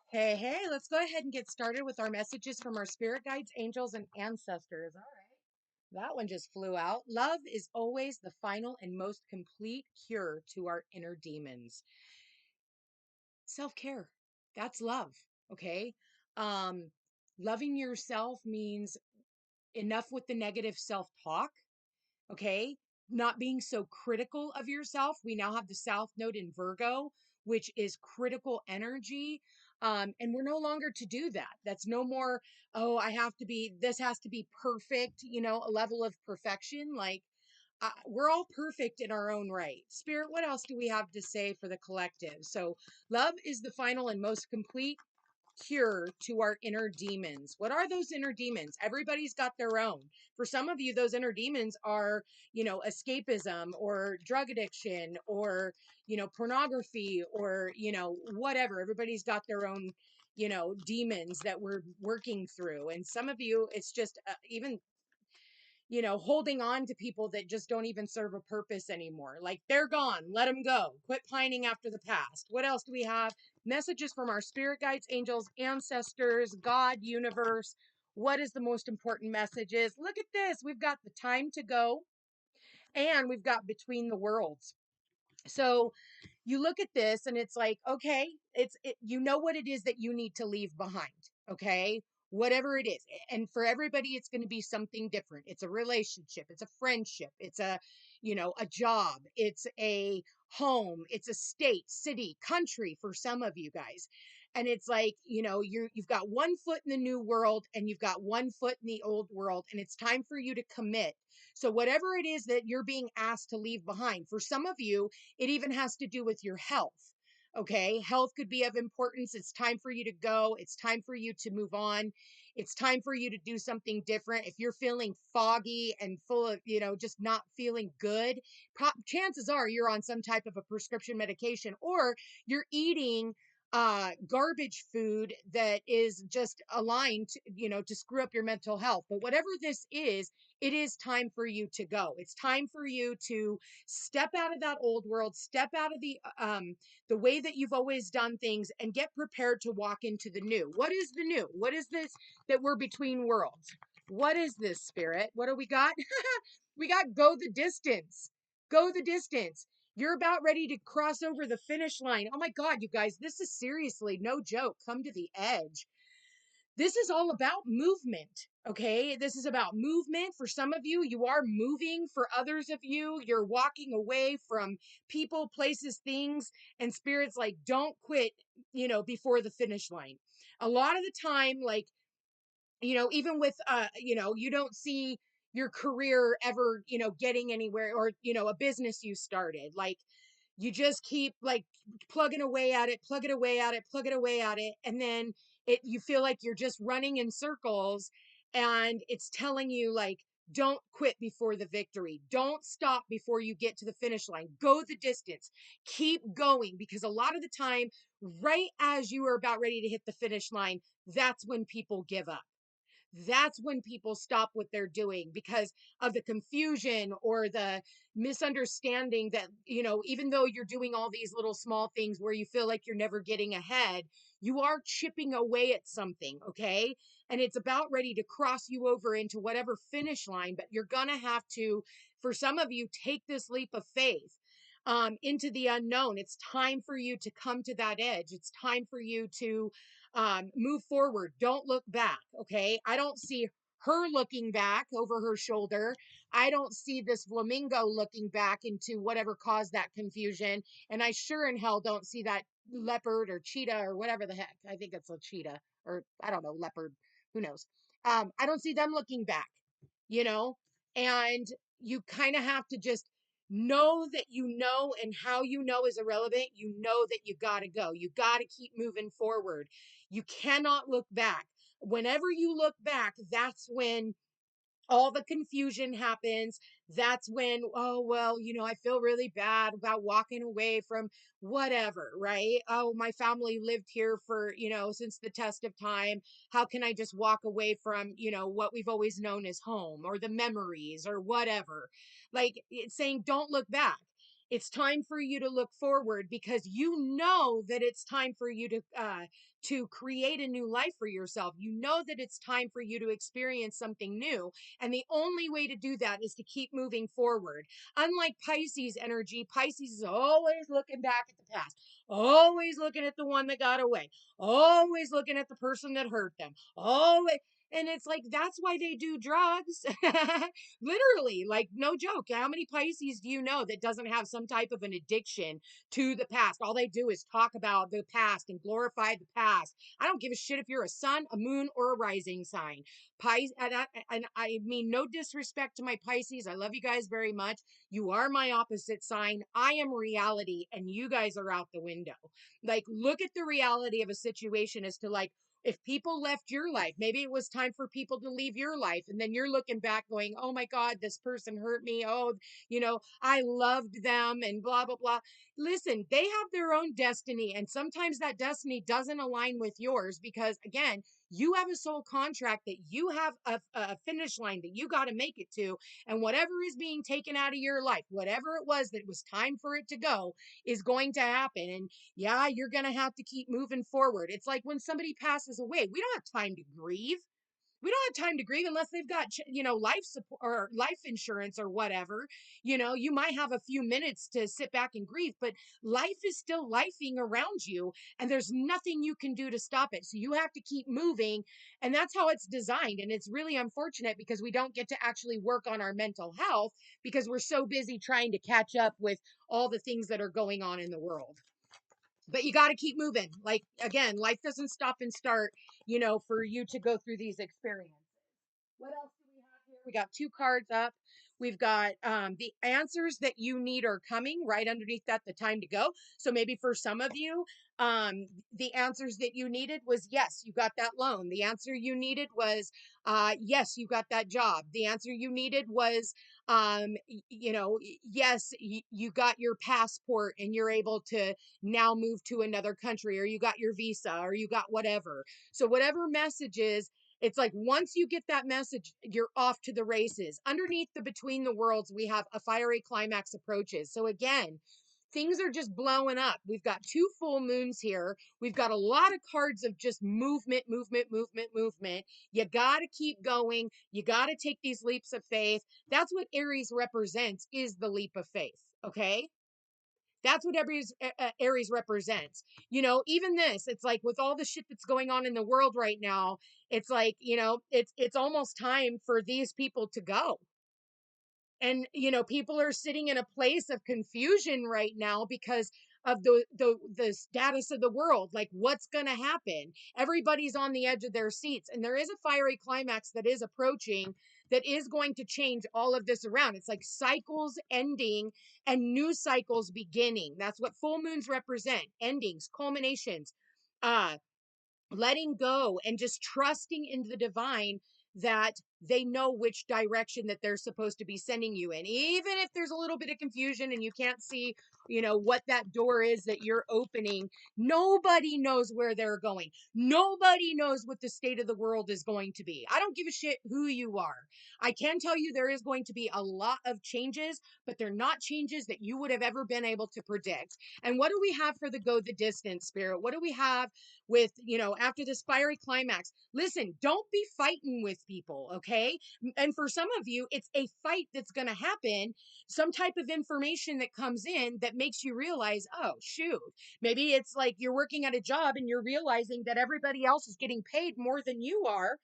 Hey, hey, let's go ahead and get started with our messages from our spirit guides, angels, and ancestors. All right. That one just flew out. Love is always the final and most complete cure to our inner demons. Self-care. That's love. Okay. Um, Loving yourself means enough with the negative self-talk. Okay. Not being so critical of yourself. We now have the South Node in Virgo, which is critical energy. And we're no longer to do that. That's no more, oh, this has to be perfect, a level of perfection. Like, we're all perfect in our own right. Spirit, what else do we have to say for the collective? So, love is the final and most complete cure to our inner demons. What are those inner demons? Everybody's got their own. For some of you, those inner demons are, escapism or drug addiction or, pornography or, whatever. Everybody's got their own, demons that we're working through. And some of you, it's just even holding on to people that just don't even serve a purpose anymore. Like they're gone, let them go. Quit pining after the past. What else do we have? Messages from our spirit guides, angels, ancestors, God, universe. What is the most important messages? Look at this. We've got the time to go and we've got between the worlds. So you look at this and it's like, okay, you know what it is that you need to leave behind. Okay. Whatever it is. And for everybody, it's going to be something different. It's a relationship. It's a friendship. It's a job. It's a home. It's a state, city, country for some of you guys. And it's like, you've got one foot in the new world and you've got one foot in the old world. And it's time for you to commit. So whatever it is that you're being asked to leave behind, for some of you, it even has to do with your health. Okay. Health could be of importance. It's time for you to go. It's time for you to move on. It's time for you to do something different. If you're feeling foggy and full of, just not feeling good, chances are you're on some type of a prescription medication or you're eating garbage food that is just aligned to, to screw up your mental health. But whatever this is, it is time for you to go. It's time for you to step out of that old world, step out of the way that you've always done things and get prepared to walk into the new. What is the new? What is this that we're between worlds? What is this, spirit? What do we got? We got go the distance. Go the distance. You're about ready to cross over the finish line. Oh my God, you guys, this is seriously no joke. Come to the edge. This is all about movement. Okay. This is about movement. For some of you, you are moving. For others of you, you're walking away from people, places, things, and spirits like, don't quit, before the finish line. A lot of the time, like, even with, you don't see your career ever, getting anywhere or, a business you started. Like, you just keep like plugging away at it, plug it away at it, plug it away at it. And then you feel like you're just running in circles and it's telling you like, don't quit before the victory. Don't stop before you get to the finish line. Go the distance. Keep going because a lot of the time, right as you are about ready to hit the finish line, that's when people give up. That's when people stop what they're doing because of the confusion or the misunderstanding that, even though you're doing all these little small things where you feel like you're never getting ahead, you are chipping away at something. Okay. And it's about ready to cross you over into whatever finish line, but you're going to have to, for some of you, take this leap of faith. Into the unknown. It's time for you to come to that edge. It's time for you to move forward. Don't look back. Okay. I don't see her looking back over her shoulder. I don't see this flamingo looking back into whatever caused that confusion. And I sure in hell don't see that leopard or cheetah or whatever the heck. I think it's a cheetah or I don't know, leopard. Who knows? I don't see them looking back, you know, and you kind of have to just know that and how you know is irrelevant. You know that you got to go. You got to keep moving forward. You cannot look back. Whenever you look back, that's when all the confusion happens. That's when, oh, well, I feel really bad about walking away from whatever, right? Oh, my family lived here for, since the test of time. How can I just walk away from, what we've always known as home or the memories or whatever? Like it's saying, don't look back. It's time for you to look forward because you know that it's time for you to create a new life for yourself. You know that it's time for you to experience something new. And the only way to do that is to keep moving forward. Unlike Pisces energy, Pisces is always looking back at the past, always looking at the one that got away, always looking at the person that hurt them, always. And it's like, that's why they do drugs. Literally, like, no joke. How many Pisces do you know that doesn't have some type of an addiction to the past? All they do is talk about the past and glorify the past. I don't give a shit if you're a sun, a moon, or a rising sign. Pisces, and I mean no disrespect to my Pisces. I love you guys very much. You are my opposite sign. I am reality, and you guys are out the window. Like, look at the reality of a situation as to, like, if people left your life, maybe it was time for people to leave your life. And then you're looking back going, oh my God, this person hurt me. Oh, I loved them and blah, blah, blah. Listen, they have their own destiny. And sometimes that destiny doesn't align with yours because, again, you have a soul contract that you have a finish line that you got to make it to. And whatever is being taken out of your life, whatever it was that was time for it to go, is going to happen. And yeah, you're going to have to keep moving forward. It's like when somebody passes away, we don't have time to grieve. We don't have time to grieve unless they've got, life support or life insurance or whatever. You might have a few minutes to sit back and grieve, but life is still lifing around you and there's nothing you can do to stop it. So you have to keep moving. And that's how it's designed. And it's really unfortunate because we don't get to actually work on our mental health because we're so busy trying to catch up with all the things that are going on in the world. But you got to keep moving. Like, again, life doesn't stop and start, for you to go through these experiences. What else do we have here? We got two cards up. We've got the answers that you need are coming right underneath that, the time to go. So maybe for some of you, the answers that you needed was yes, you got that loan. The answer you needed was yes, you got that job. The answer you needed was yes, you got your passport and you're able to now move to another country, or you got your visa, or you got whatever. So whatever message is, it's like once you get that message, you're off to the races. Underneath the between the worlds, we have a fiery climax approaches. So again, things are just blowing up. We've got two full moons here. We've got a lot of cards of just movement, movement, movement, movement. You got to keep going. You got to take these leaps of faith. That's what Aries represents, is the leap of faith. Okay. That's what Aries represents. Even this, it's like with all the shit that's going on in the world right now, it's like, it's almost time for these people to go. And people are sitting in a place of confusion right now because of the status of the world. Like, what's going to happen? Everybody's on the edge of their seats, and there is a fiery climax that is approaching that is going to change all of this around. It's like cycles ending and new cycles beginning. That's what full moons represent: endings, culminations, uh letting go, and just trusting into the divine, that they know which direction that they're supposed to be sending you in. Even if there's a little bit of confusion and you can't see, what that door is that you're opening, nobody knows where they're going. Nobody knows what the state of the world is going to be. I don't give a shit who you are. I can tell you there is going to be a lot of changes, but they're not changes that you would have ever been able to predict. And what do we have for the go the distance, Spirit? What do we have with, after this fiery climax? Listen, don't be fighting with people, okay? And for some of you, it's a fight that's going to happen, some type of information that comes in that makes you realize, oh, shoot, maybe it's like you're working at a job and you're realizing that everybody else is getting paid more than you are.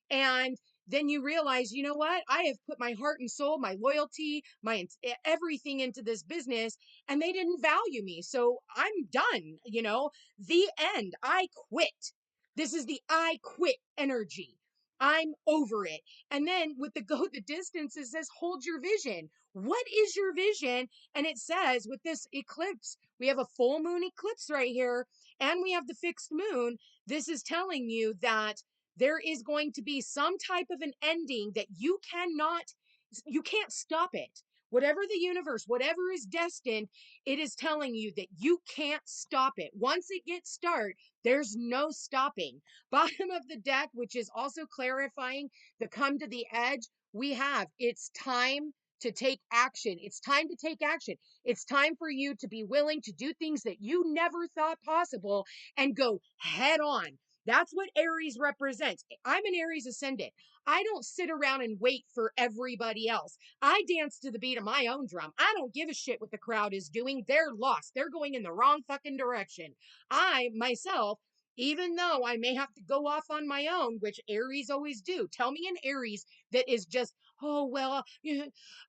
And then you realize, you know what? I have put my heart and soul, my loyalty, my everything into this business, and they didn't value me. So I'm done, the end. I quit. This is the I quit energy. I'm over it. And then with the go the distance, it says, hold your vision. What is your vision? And it says with this eclipse, we have a full moon eclipse right here, and we have the fixed moon. This is telling you that there is going to be some type of an ending that you can't stop it. Whatever the universe, whatever is destined, it is telling you that you can't stop it. Once it gets started, there's no stopping. Bottom of the deck, which is also clarifying the come to the edge, we have it's time to take action. It's time to take action. It's time for you to be willing to do things that you never thought possible and go head on. That's what Aries represents. I'm an Aries ascendant. I don't sit around and wait for everybody else. I dance to the beat of my own drum. I don't give a shit what the crowd is doing. They're lost. They're going in the wrong fucking direction. I, myself, even though I may have to go off on my own, which Aries always do. Tell me an Aries that is just, oh, well,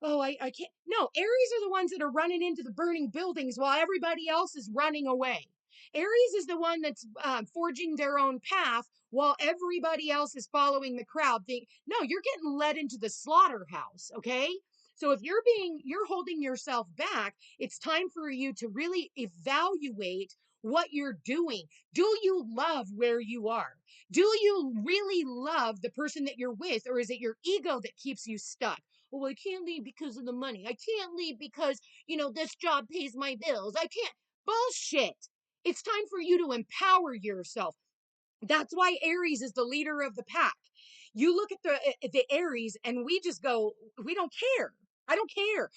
oh, I can't. No, Aries are the ones that are running into the burning buildings while everybody else is running away. Aries is the one that's forging their own path while everybody else is following the crowd. No, you're getting led into the slaughterhouse, okay? So if you're holding yourself back, it's time for you to really evaluate what you're doing. Do you love where you are? Do you really love the person that you're with, or is it your ego that keeps you stuck? Well, I can't leave because of the money. I can't leave because, this job pays my bills. I can't. Bullshit. It's time for you to empower yourself. That's why Aries is the leader of the pack. You look at the Aries and we just go, we don't care. I don't care.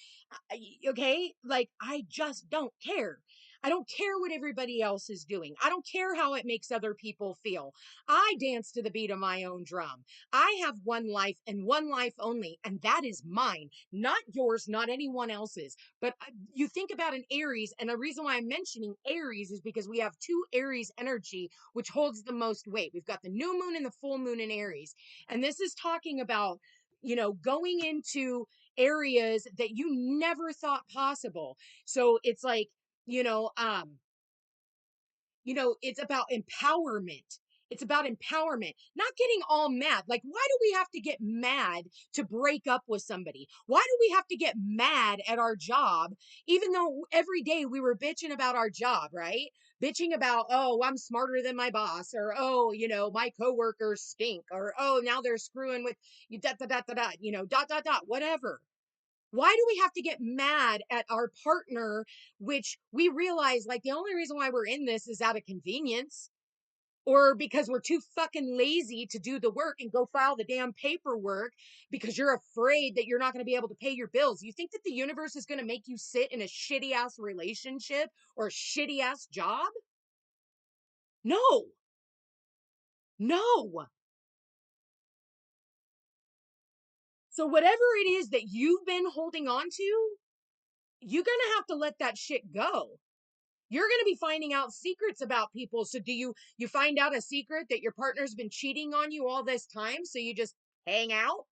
Okay? Like, I just don't care. I don't care what everybody else is doing. I don't care how it makes other people feel. I dance to the beat of my own drum. I have one life and one life only, and that is mine, not yours, not anyone else's. But you think about an Aries, and the reason why I'm mentioning Aries is because we have two Aries energy, which holds the most weight. We've got the new moon and the full moon in Aries. And this is talking about, going into areas that you never thought possible. So it's like, you know, um, it's about empowerment. It's about empowerment, not getting all mad. Like, why do we have to get mad to break up with somebody? Why do we have to get mad at our job, even though every day we were bitching about our job, right? Bitching about, oh, I'm smarter than my boss, or, oh, my coworkers stink, or, oh, now they're screwing with you, dot, dot, dot, dot, dot, dot, dot, dot, whatever. Why do we have to get mad at our partner, which we realize like the only reason why we're in this is out of convenience, or because we're too fucking lazy to do the work and go file the damn paperwork because you're afraid that you're not going to be able to pay your bills? You think that the universe is going to make you sit in a shitty ass relationship or a shitty ass job? No, no. So whatever it is that you've been holding on to, you're going to have to let that shit go. You're going to be finding out secrets about people. So do you find out a secret that your partner's been cheating on you all this time, so you just hang out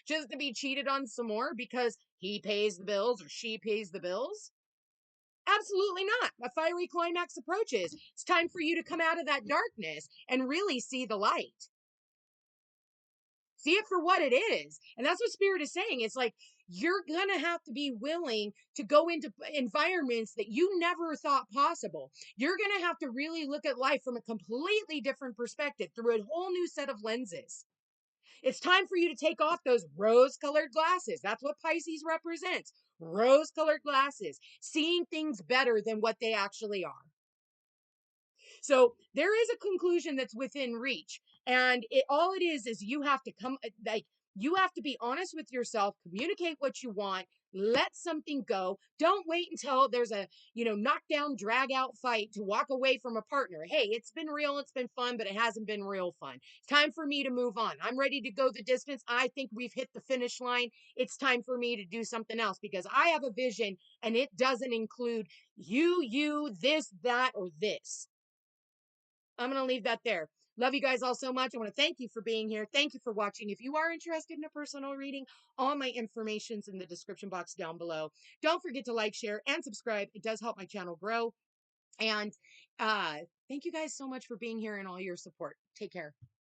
just to be cheated on some more because he pays the bills or she pays the bills? Absolutely not. A fiery climax approaches. It's time for you to come out of that darkness and really see the light. See it for what it is. And that's what Spirit is saying. It's like you're going to have to be willing to go into environments that you never thought possible. You're going to have to really look at life from a completely different perspective through a whole new set of lenses. It's time for you to take off those rose colored glasses. That's what Pisces represents. Rose colored glasses, seeing things better than what they actually are. So there is a conclusion that's within reach. And all it is you have to you have to be honest with yourself, communicate what you want, let something go. Don't wait until there's a, knockdown, drag out fight to walk away from a partner. Hey, it's been real, it's been fun, but it hasn't been real fun. It's time for me to move on. I'm ready to go the distance. I think we've hit the finish line. It's time for me to do something else because I have a vision and it doesn't include you, this, that, or this. I'm going to leave that there. Love you guys all so much. I want to thank you for being here. Thank you for watching. If you are interested in a personal reading, all my information's in the description box down below. Don't forget to like, share, and subscribe. It does help my channel grow. And thank you guys so much for being here and all your support. Take care.